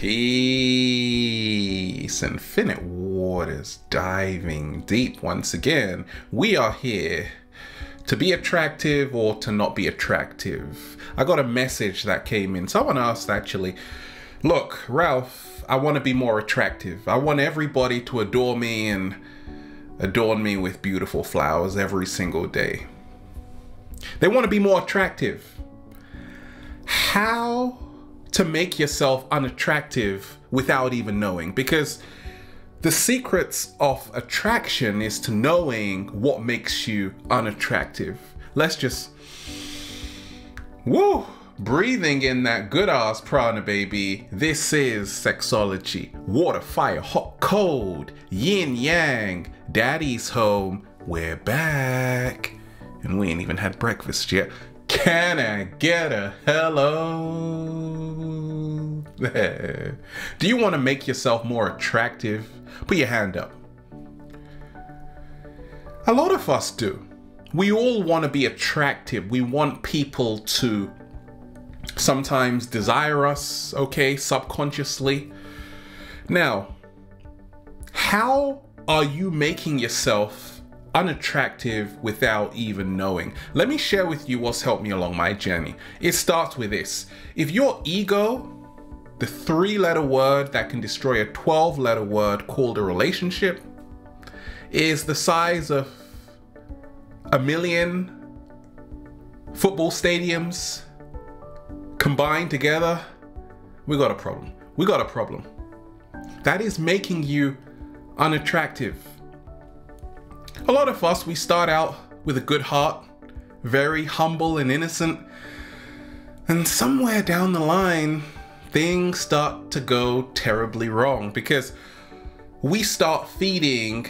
Peace, infinite waters, diving deep once again. We are here to be attractive or to not be attractive. I got a message that came in. Someone asked actually, look, Ralph, I want to be more attractive. I want everybody to adore me and adorn me with beautiful flowers every single day. They want to be more attractive. How to make yourself unattractive without even knowing? Because the secrets of attraction is to knowing what makes you unattractive. Let's just, breathing in that good ass prana, baby. This is sexology. Water, fire, hot, cold, yin, yang, daddy's home. We're back. And we ain't even had breakfast yet. Can I get a hello there? Do you want to make yourself more attractive? Put your hand up. A lot of us do. We all want to be attractive. We want people to sometimes desire us, okay, subconsciously. Now, how are you making yourself unattractive without even knowing? Let me share with you what's helped me along my journey. It starts with this. If your ego, the 3-letter word that can destroy a 12-letter word called a relationship, is the size of 1 million football stadiums combined together, we got a problem. We got a problem. That is making you unattractive. A lot of us, we start out with a good heart, very humble and innocent, and somewhere down the line, things start to go terribly wrong because we start feeding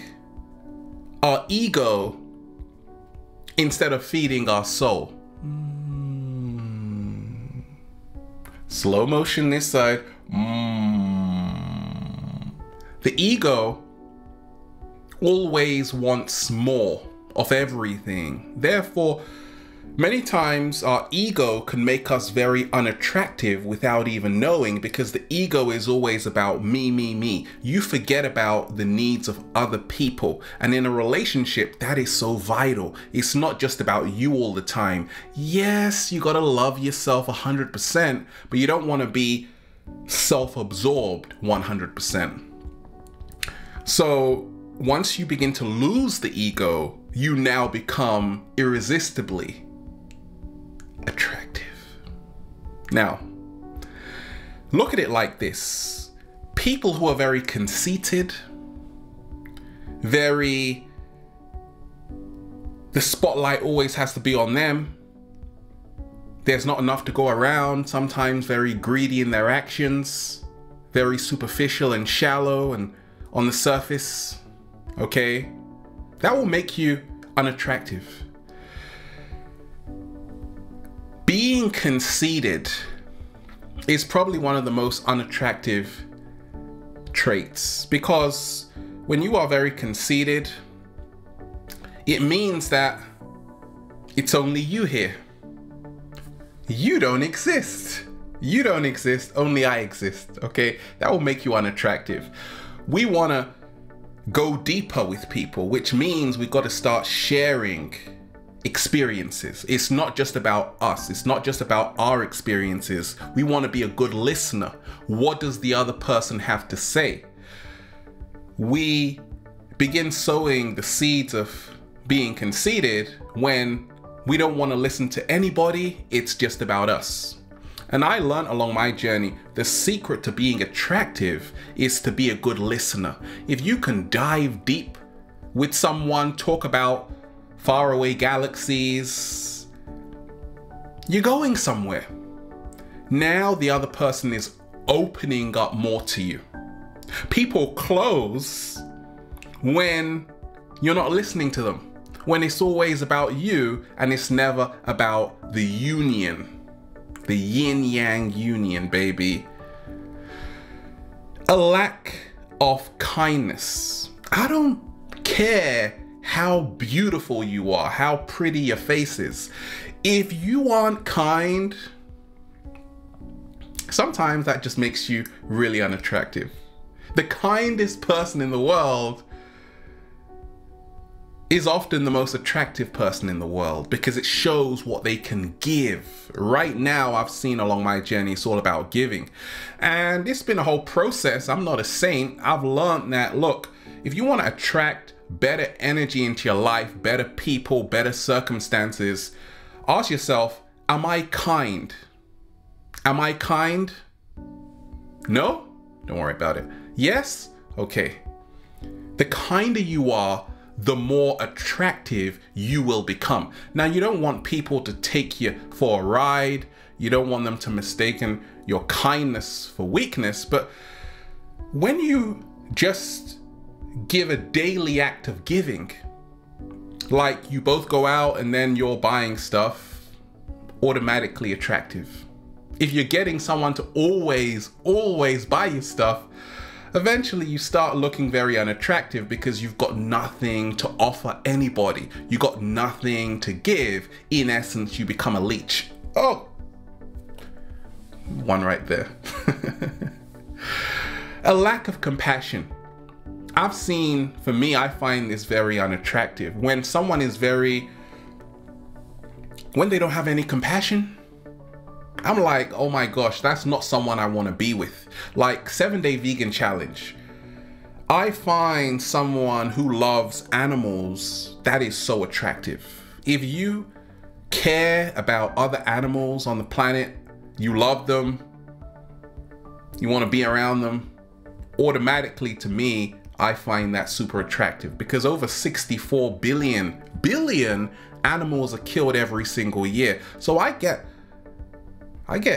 our ego instead of feeding our soul. Slow motion this side. The ego always wants more of everything. Therefore, many times our ego can make us very unattractive without even knowing, because the ego is always about me, me, me. You forget about the needs of other people. And in a relationship, that is so vital. It's not just about you all the time. Yes, you gotta love yourself 100%, but you don't want to be self-absorbed 100%. So once you begin to lose the ego, you now become irresistibly attractive. Now, look at it like this. People who are very conceited, the spotlight always has to be on them. There's not enough to go around, sometimes very greedy in their actions, very superficial and shallow and on the surface. Okay, that will make you unattractive. Being conceited is probably one of the most unattractive traits, because when you are very conceited, it means that it's only you here. You don't exist. You don't exist, only I exist, okay? That will make you unattractive. We want to go deeper with people, which means we've got to start sharing experiences. It's not just about us. It's not just about our experiences. We want to be a good listener. What does the other person have to say? We begin sowing the seeds of being conceited when we don't want to listen to anybody. It's just about us. And I learned along my journey, the secret to being attractive is to be a good listener. If you can dive deep with someone, talk about faraway galaxies, you're going somewhere. Now the other person is opening up more to you. People close when you're not listening to them, when it's always about you and it's never about the union. The yin-yang union, baby. A lack of kindness. I don't care how beautiful you are, how pretty your face is. If you aren't kind, sometimes that just makes you really unattractive. The kindest person in the world is often the most attractive person in the world because it shows what they can give. Right now, I've seen along my journey, it's all about giving. And it's been a whole process. I'm not a saint. I've learned that, look, if you want to attract better energy into your life, better people, better circumstances, ask yourself, am I kind? Am I kind? No? Don't worry about it. Yes? Okay. The kinder you are, the more attractive you will become. Now, you don't want people to take you for a ride. You don't want them to mistaken your kindness for weakness. But when you just give a daily act of giving, like you both go out and then you're buying stuff, automatically attractive. If you're getting someone to always buy you stuff, eventually you start looking very unattractive because you've got nothing to offer anybody. You got nothing to give. In essence, you become a leech. Oh, one right there. A lack of compassion. I've seen, for me, I find this very unattractive. When someone is when they don't have any compassion, I'm like, oh my gosh, that's not someone I want to be with. Like 7-day vegan challenge. I find someone who loves animals, that is so attractive. If you care about other animals on the planet, you love them, you want to be around them, automatically to me, I find that super attractive because over 64 billion animals are killed every single year. So I get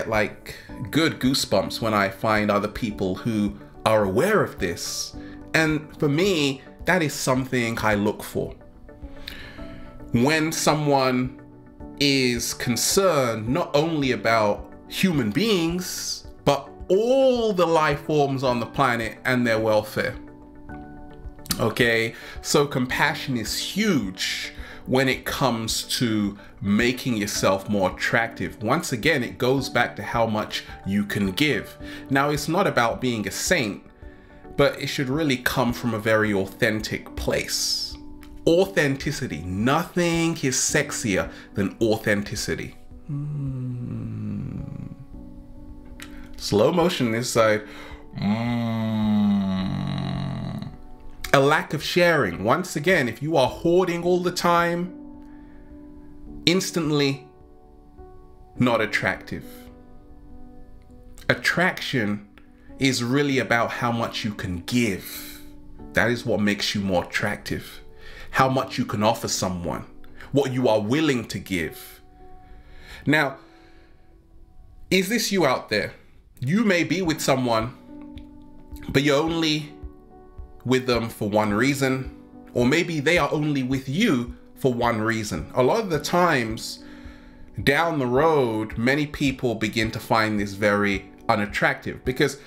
like good goosebumps when I find other people who are aware of this. And for me, that is something I look for. When someone is concerned not only about human beings, but all the life forms on the planet and their welfare. Okay, so compassion is huge when it comes to making yourself more attractive. Once again, it goes back to how much you can give. Now, it's not about being a saint, but it should really come from a very authentic place. Authenticity. Nothing is sexier than authenticity. Slow motion this side. A lack of sharing. Once again, if you are hoarding all the time, instantly not attractive. Attraction is really about how much you can give. That is what makes you more attractive. How much you can offer someone, what you are willing to give. Now, is this you out there? You may be with someone, but you're only with them for one reason, or maybe they are only with you for one reason. A lot of the times down the road, many people begin to find this very unattractive because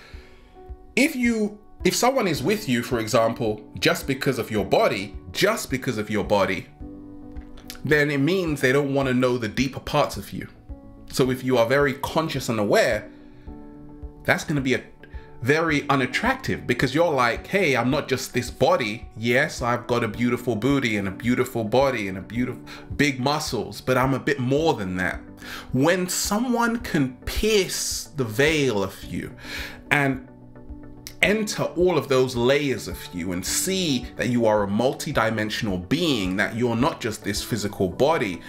if someone is with you, for example, just because of your body, then it means they don't want to know the deeper parts of you. So if you are very conscious and aware, that's going to be very unattractive because you're like, hey, I'm not just this body. Yes, I've got a beautiful booty and a beautiful body and a beautiful big muscles, but I'm a bit more than that. When someone can pierce the veil of you and enter all of those layers of you and see that you are a multi-dimensional being, that you're not just this physical body,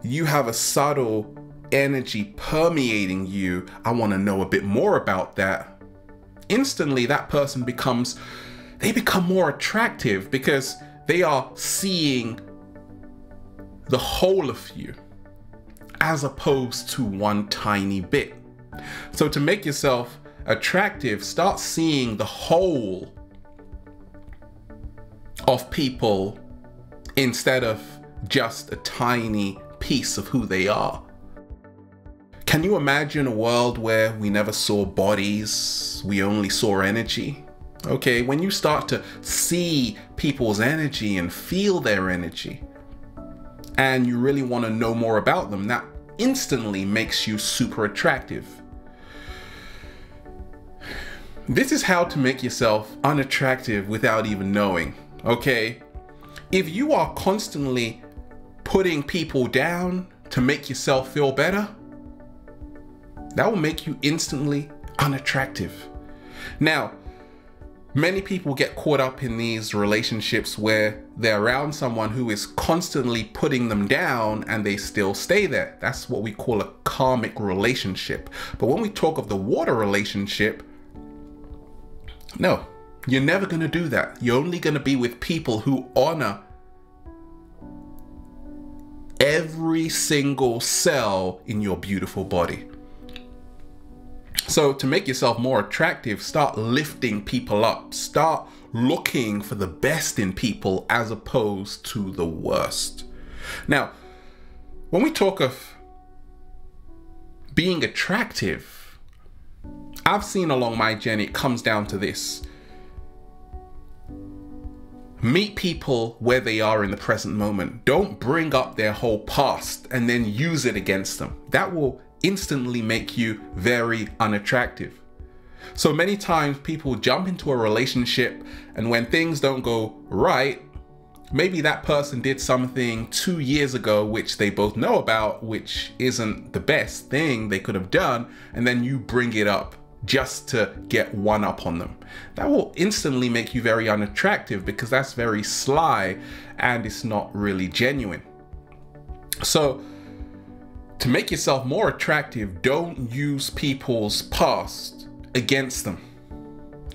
you have a subtle energy permeating you. I want to know a bit more about that. Instantly that person become more attractive because they are seeing the whole of you as opposed to one tiny bit. So to make yourself attractive, start seeing the whole of people instead of just a tiny piece of who they are. Can you imagine a world where we never saw bodies, we only saw energy? Okay, when you start to see people's energy and feel their energy, and you really want to know more about them, that instantly makes you super attractive. This is how to make yourself unattractive without even knowing, okay? If you are constantly putting people down to make yourself feel better, that will make you instantly unattractive. Now, many people get caught up in these relationships where they're around someone who is constantly putting them down and they still stay there. That's what we call a karmic relationship. But when we talk of the water relationship, no, you're never going to do that. You're only going to be with people who honor every single cell in your beautiful body. So to make yourself more attractive, start lifting people up. Start looking for the best in people as opposed to the worst. Now, when we talk of being attractive, I've seen along my journey, it comes down to this. Meet people where they are in the present moment. Don't bring up their whole past and then use it against them. That will instantly make you very unattractive. So many times people jump into a relationship, and when things don't go right, maybe that person did something 2 years ago which they both know about, which isn't the best thing they could have done, and then you bring it up just to get one up on them. That will instantly make you very unattractive because that's very sly and it's not really genuine. So to make yourself more attractive, don't use people's past against them.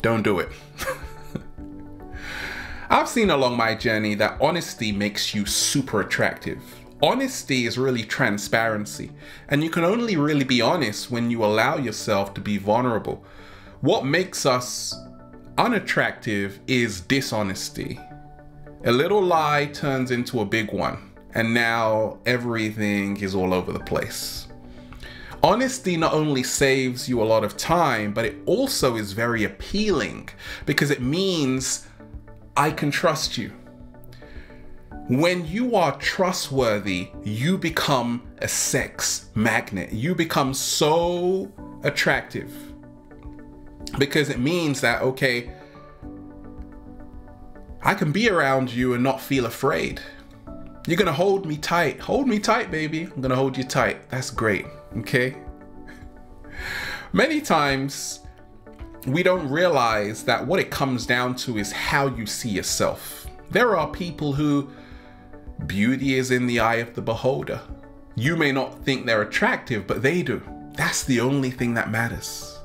Don't do it. I've seen along my journey that honesty makes you super attractive. Honesty is really transparency, and you can only really be honest when you allow yourself to be vulnerable. What makes us unattractive is dishonesty. A little lie turns into a big one, and now everything is all over the place. Honesty not only saves you a lot of time, but it also is very appealing because it means I can trust you. When you are trustworthy, you become a sex magnet. You become so attractive because it means that, okay, I can be around you and not feel afraid. You're gonna hold me tight. Hold me tight, baby. I'm gonna hold you tight. That's great, okay? Many times we don't realize that what it comes down to is how you see yourself. There are people who beauty is in the eye of the beholder. You may not think they're attractive, but they do. That's the only thing that matters.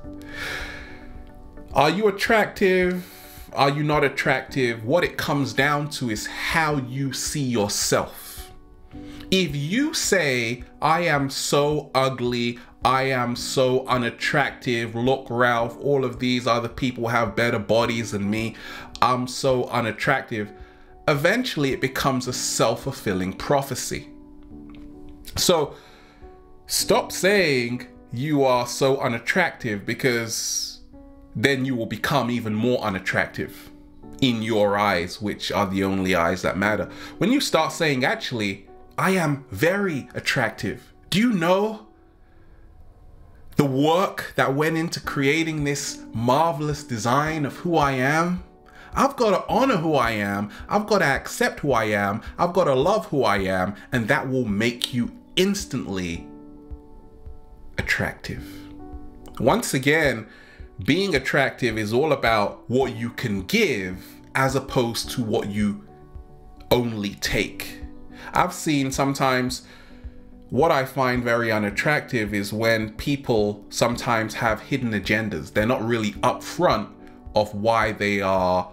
Are you attractive? Are you not attractive? What it comes down to is how you see yourself. If you say, I am so ugly, I am so unattractive, look, Ralph, all of these other people have better bodies than me, I'm so unattractive, eventually it becomes a self-fulfilling prophecy. So stop saying you are so unattractive, because then you will become even more unattractive in your eyes, which are the only eyes that matter. When you start saying, actually, I am very attractive. Do you know the work that went into creating this marvelous design of who I am? I've got to honor who I am. I've got to accept who I am. I've got to love who I am. And that will make you instantly attractive. Once again, being attractive is all about what you can give as opposed to what you only take. I've seen sometimes what I find very unattractive is when people sometimes have hidden agendas. They're not really upfront of why they are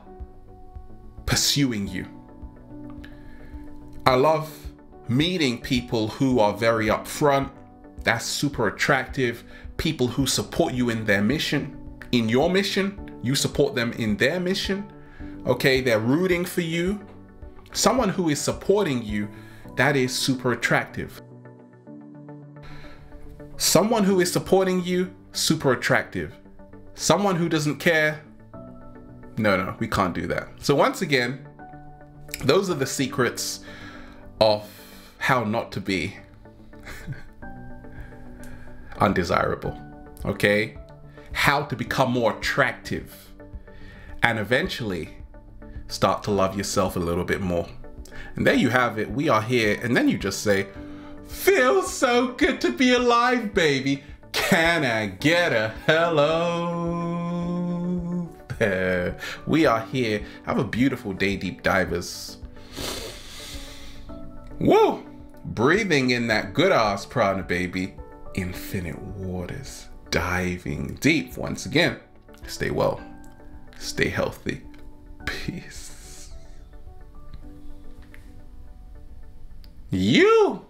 pursuing you. I love meeting people who are very upfront. That's super attractive. People who support you in their mission, in your mission, you support them in their mission. Okay, they're rooting for you. Someone who is supporting you, that is super attractive. Someone who is supporting you, super attractive. Someone who doesn't care, no, we can't do that. So once again, those are the secrets of how not to be undesirable, okay? how to become more attractive, and eventually start to love yourself a little bit more. And there you have it. We are here. And then you just say, feels so good to be alive, baby. Can I get a hello? We are here. Have a beautiful day, deep divers. Woo! Breathing in that good ass prana, baby. Infinite waters. Diving deep once again. Stay well. Stay healthy. Peace. You!